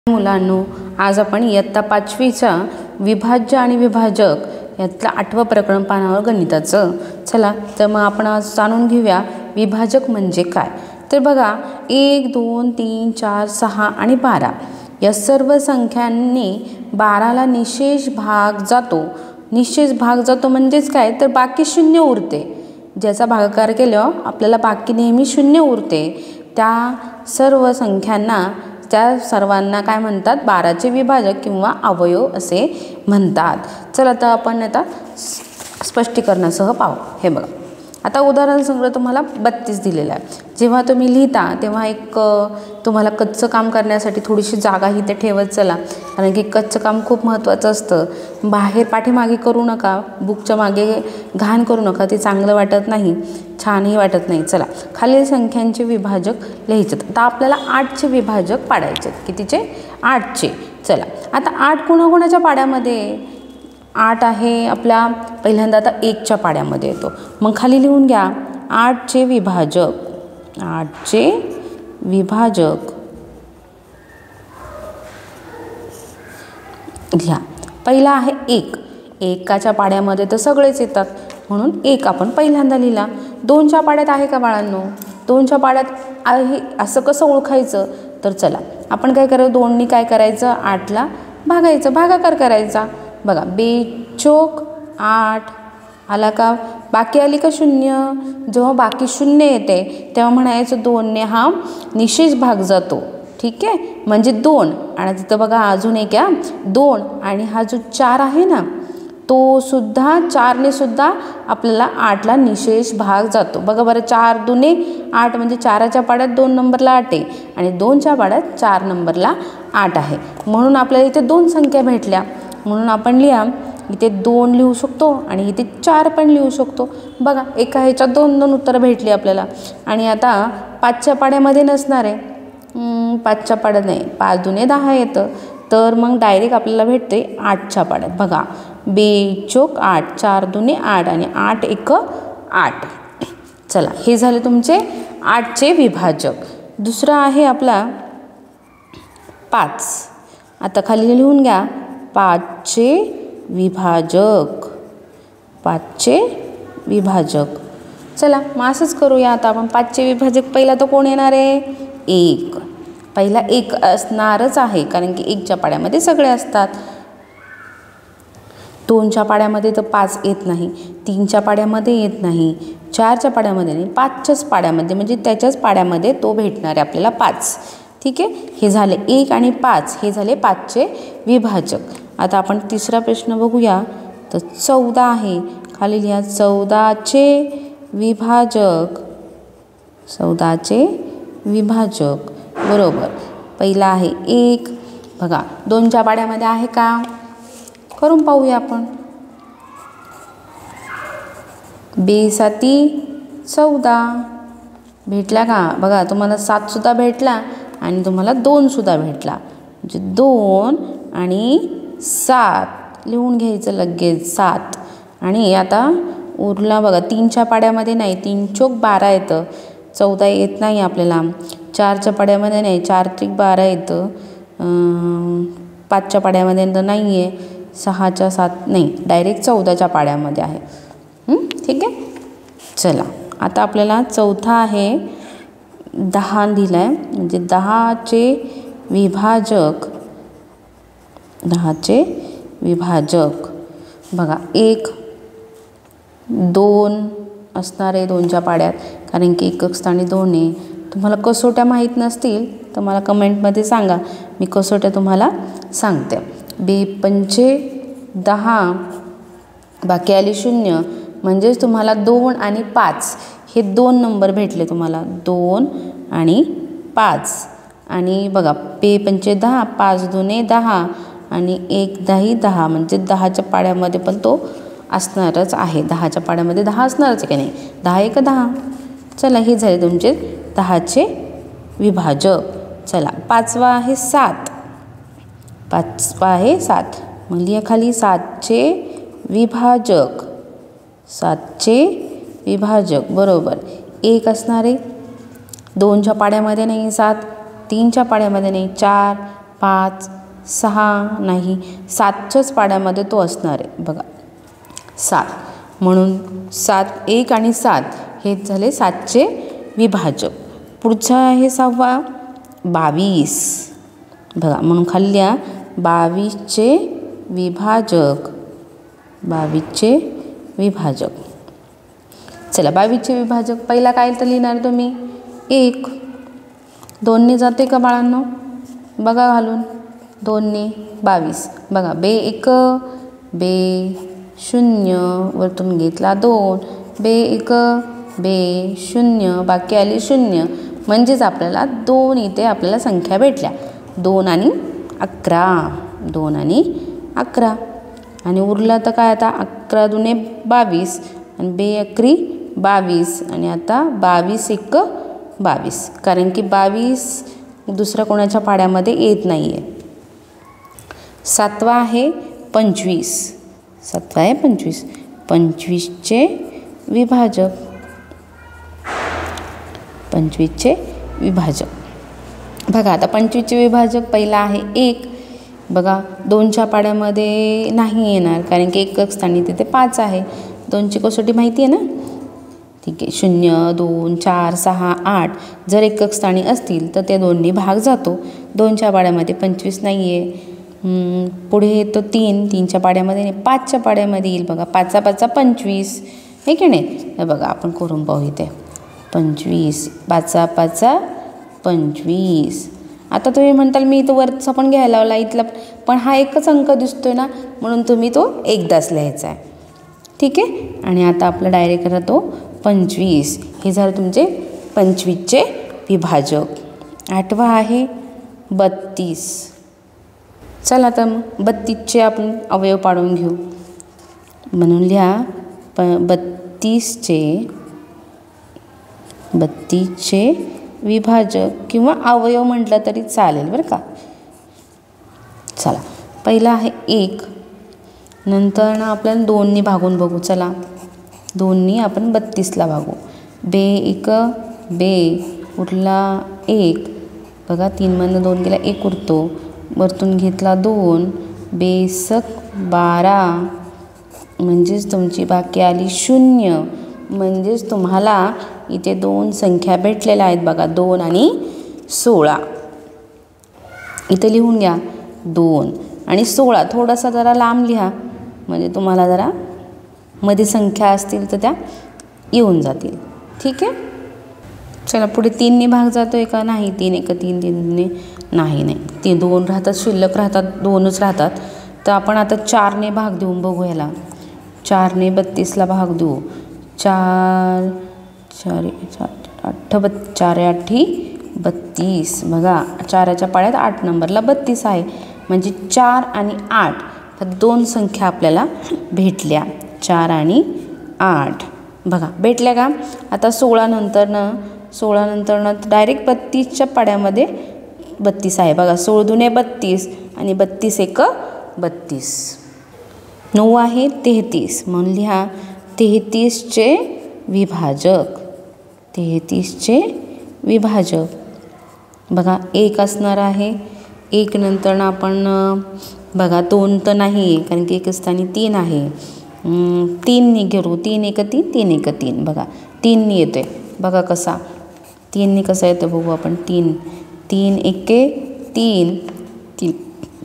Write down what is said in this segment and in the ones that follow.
मुलांनो, आज आपण इयत्ता 5वीचा विभाज्य आणि विभाजक यातलं 8वं प्रकरण पाहणार गणिताचं. चला तर मग आपण आज जाणून घेऊया विभाजक म्हणजे काय. तर बघा 1 2 3 4 6 आणि 12 या सर्व संख्यांनी 12ला निशेष भाग जातो. निशेष भाग जातो म्हणजेच काय, तर बाकी शून्य उरते. ज्याचा भागाकार केल्यावर आपल्याला बाकी नेहमी शून्य उरते. त्या सर्व संख्यांना त्या सर्वांना काय म्हणतात, 12चे विभाजक किंवा अवयव असे म्हणतात. चला तर आपण आता स्पष्टीकरणासह पाहू. हे बघा, आता उदाहरण संग्रह तुम्हाला 32 दिलेला आहे. जेव्हा तुम्ही लिहिता तेव्हा एक तुम्हाला कच्चं काम करण्यासाठी थोडीशी जागा इथे ठेवत चला, कारण की कच्चं काम खूप महत्त्वाचं असतं. बाहेर पाठीमागे करू नका, बुकच्या मागे घाण करू नका, ते चांगलं वाटत नाही, छानही वाटत नाही. चला, खालील संख्यांचे विभाजक लिहायचे. आता आपल्याला 8चे विभाजक पाडायचे. कितीचे? 8चे. चला, आता 8 कोणाकोणाच्या पाड्यामध्ये? 8 आहे आपला पहिल्यांदा आता 1च्या पाड्यामध्ये येतो. मग खाली लिहून घ्या 8चे विभाजक. 8चे विभाजक घ्या. पहिला आहे 1. 1च्या पाड्यामध्ये तर सगळेच येतात म्हणून 1 आपण पहिल्यांदा लिहिला. 2च्या पाड्यात आहे का बाळांनो? 2च्या पाड्यात आहे. असं कसं ओळखायचं? तर चला आपण काय करायचं, 2नी काय करायचं, 8ला भागायचं, भागाकार करायचा. बघा 2 चोक 8 आला का? बाकी आली का शून्य? जेव्हा बाकी शून्य येते तेव्हा म्हणायचं 2ने हा निशेष भाग जातो. ठीक आहे, म्हणजे 2. आणि तिथं बघा अजून एक आहे 2, आणि हा जो 4 आहे ना, तो सुद्धा 4ने सुद्धा आपल्याला 8ला निशेष भाग जातो. बघा बरं, 4 दुने 8 म्हणजे 4च्या पाड्यात 2 नंबरला 8 आहे आणि 2च्या पाड्यात 4 नंबरला 8 आहे. म्हणून आपल्याला इथे 2 संख्या भेटल्या. म्हणून आपण लिहा इथे 2 लिहू शकतो आणि इथे 4 पण लिहू शकतो. बघा एका ह्याच्यात 2 उत्तरं भेटली आपल्याला. आणि आता 5च्या पाड्यामध्ये नसणार आहे. 5च्या पाड्यात नाही, 5 दुने 10 येतं. तर मग डायरेक्ट आपल्याला भेटते 8च्या पाड्यात. बघा 2 चोक 8, 4 दुने 8 आणि 8 एक 8. चला, हे झाले तुमचे 8चे विभाजक. दुसरा आहे आपला 5. आता खाली लिहून घ्या 5चे विभाजक. 5चे विभाजक. चला मग असंच करूया. आता आपण 5चे विभाजक पहिला तो कोण येणार आहे? 1. पहिला 1 असणारच आहे, कारण की 1च्या पाड्यामध्ये सगळे असतात. 2च्या पाड्यामध्ये तर 5 येत नाही, 3च्या पाड्यामध्ये येत नाही, 4च्या पाड्यामध्ये नाही, 5च्याच पाड्यामध्ये म्हणजे त्याच्याच पाड्यामध्ये तो भेटणार आहे आपल्याला 5. ठीक आहे, हे झाले 1 आणि 5, हे झाले 5चे विभाजक. आता आपण तिसरा प्रश्न बघूया. तर 14 आहे. खाली लिहा 14चे विभाजक. 14चे विभाजक. बरोबर, पहिला आहे 1. बघा 2च्या पाड्यामध्ये आहे का? करून पाहूया आपण. 2 साती 14 भेटला का? बघा तुम्हाला 7 सुद्धा भेटला आणि तुम्हाला 2 सुद्धा भेटला. म्हणजे 2 आणि 7 लिहून घ्यायचं लगेच 7. आणि आता उरला बघा 3च्या पाड्यामध्ये नाही, 3 चोक 12 येतं. 14 येत नाही आपल्याला. 4च्या पाड्यामध्ये नाही, 4 त्रिक 12 येतं. 5च्या पाड्यामध्ये तर नाही आहे. 6च्या 7 नाही, डायरेक्ट 14च्या पाड्यामध्ये आहे. ठीक आहे, चला आता आपल्याला चौथा आहे 10 दिला आहे. म्हणजे 10चे विभाजक. 10चे विभाजक. बघा 1 2 असणार आहे 2च्या पाड्यात, कारण की एकक स्थानी 2 आहे. तुम्हाला कसोट्या माहीत नसतील तर मला कमेंटमध्ये सांगा, मी कसोट्या तुम्हाला सांगते. 2 पंचे 10, बाकी आली 0, म्हणजेच तुम्हाला 2 आणि 5 हे 2 नंबर भेटले तुम्हाला. 2 आणि 5. आणि बघा 2 पंचे 10, 5 दुने 10 आणि 1 10 10, म्हणजे 10च्या पाड्यामध्ये पण तो असणारच आहे. 10च्या पाड्यामध्ये 10 असणारच आहे की नाही? 10 एक 10. चला, हे झाले तुमचे 10चे विभाजक. चला 5वा आहे 7. 5वा आहे 7. मग लिहा खाली 7चे विभाजक. 7चे विभाजक. बरोबर, 1 असणार आहे. 2च्या पाड्यामध्ये नाही 7, 3च्या पाड्यामध्ये नाही 4, 5, 6 नाही, 7च्याच पाड्यामध्ये तो असणार आहे बघा 7. म्हणून 7, 1 आणि 7 हे झाले 7चे विभाजक. पुढचा आहे 6वा 22 बघा. म्हणून खाल्ल्या 22चे विभाजक. 22चे विभाजक. चला 22चे विभाजक पहिला काय तर लिहिणार तुम्ही 1. 2ने जाते का बाळांनो? बघा घालून 2ने 22 बघा. बे 1 बे 0 वरतून घेतला 2 बे 1 बे 0 बाकी आली 0 म्हणजेच आपल्याला 2 इथे आपल्याला संख्या भेटल्या 2 आणि 11. 2 आणि 11 आणि उरला तर काय आता 11 दुने 22 आणि बे 11 22 आणि आता 22 1 22 कारण की 22 दुसऱ्या कोणाच्या पाड्यामध्ये येत नाही आहे. 7वा आहे 25. 7वा आहे 25. 25चे विभाजक. 25चे विभाजक बघा. आता 25चे विभाजक पहिला आहे 1 बघा. 2च्या पाड्यामध्ये नाही येणार कारण की एकक स्थानी तिथे 5 आहे. 2ची कसोटी माहिती आहे ना? ठीक आहे. 0 2 4 6 8 जर एकक स्थानी असतील तर ते 2नी भाग जातो. 2च्या पाड्यामध्ये 25 नाही आहे. पुढे येतो 3. 3च्या पाड्यामध्ये नाही 5च्या पाड्यामध्ये येईल बघा. 5 5 25 हे की नाही? हे बघा आपण करून पाहू इथे 25 5 5 25. आता तुम्ही म्हणताल मी इथं वरचा पण घ्यायला लावला इथला पण हा एकच अंक दिसतोय ना म्हणून तुम्ही तो एकदाच लिहायचा आहे. ठीक आहे. आणि आता आपला डायरेक्ट राहतो 25. हे झालं तुमचे 25चे विभाजक. 8वा आहे 32. चला तर मग 32चे आपण अवयव पाडून घेऊ. म्हणून लिहा 32चे विभाजक किंवा अवयव म्हटलं तरी चालेल बरं का. चला पहिला आहे 1. नंतर ना आपल्याला 2नी भागून बघू. चला 2नी आपण 32ला भागू. बे 1 बे उरला 1 बघा. 3 मधनं 2 गेला 1 उरतो. वरतून घेतला 2 बेसक 12 म्हणजेच तुमची बाकी आली 0 म्हणजेच तुम्हाला इथे 2 संख्या भेटलेल्या आहेत बघा 2 आणि 16. इथे लिहून घ्या 2 आणि 16. थोडासा जरा लांब लिहा म्हणजे तुम्हाला जरा मध्ये संख्या असतील तर त्या येऊन जातील. ठीक आहे. चला पुढे 3ने भाग जातो आहे का? नाही. 3 1 3 3ने नाही. ते 2 राहतात शिल्लक राहतात 2च राहतात. तर आपण आता 4ने भाग देऊन बघू ह्याला. 4ने 32ला भाग देऊ. 4 4 8 4 8 32 बघा. 4च्या पाड्यात 8 नंबरला 32 आहे म्हणजे 4 आणि 8 ह्या 2 संख्या आपल्याला भेटल्या. 4 आणि 8 बघा भेटल्या का? आता 16 नंतरनं डायरेक्ट 32च्या पाड्यामध्ये 32 आहे बघा. 16 दुने 32 आणि 32 1 32. 9 आहे 33 म्हणून लिहा 33चे विभाजक. 33चे विभाजक बघा. 1 असणार आहे. 1 नंतरनं आपण बघा 2 तर नाही आहे कारण की एक स्थानी 3 आहे. 3ने घेऊ. 3 1 3 3 1 3 बघा. 3ने येतोय बघा कसा. 3ने कसा येतो बघू आपण. 3 3 1 3 3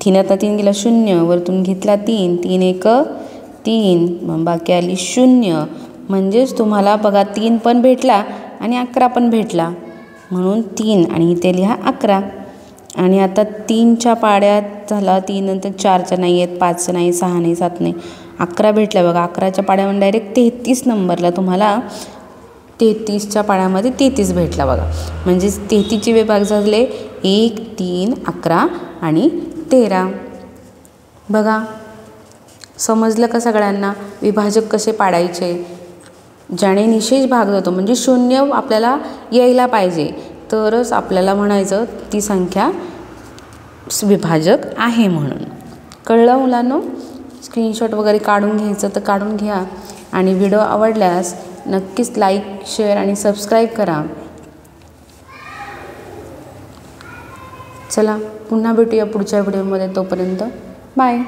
3 आता 3 गेला 0 वरतून घेतला 3 3 1 3 मग बाकी आली 0 म्हणजेच तुम्हाला बघा 3 पण भेटला आणि 11 पण भेटला म्हणून 3 आणि इथे लिहा 11. आणि आता 3च्या पाड्यात झाला. 3 नंतर 4च्या नाही आहेत 5 नाही 6 नाही 7 नाही 11 भेटल्या बघा. 11च्या पाड्यामध्ये डायरेक्ट 33 नंबरला तुम्हाला 33च्या पाड्यामध्ये 33 भेटला बघा. म्हणजेच 33चे विभाग झाले 1 3 11 आणि 13 बघा. समजलं का सगळ्यांना विभाजक कसे पाडायचे? ज्याने निशेष भाग जातो म्हणजे 0 आपल्याला यायला पाहिजे तरच आपल्याला म्हणायचं ती संख्या विभाजक आहे म्हणून. कळलं मुलांनो? स्क्रीनशॉट वगैरे काढून घ्यायचं तर काढून घ्या आणि व्हिडिओ आवडल्यास नक्कीच लाईक शेअर आणि सबस्क्राईब करा. चला पुन्हा भेटूया पुढच्या व्हिडिओमध्ये. तोपर्यंत बाय.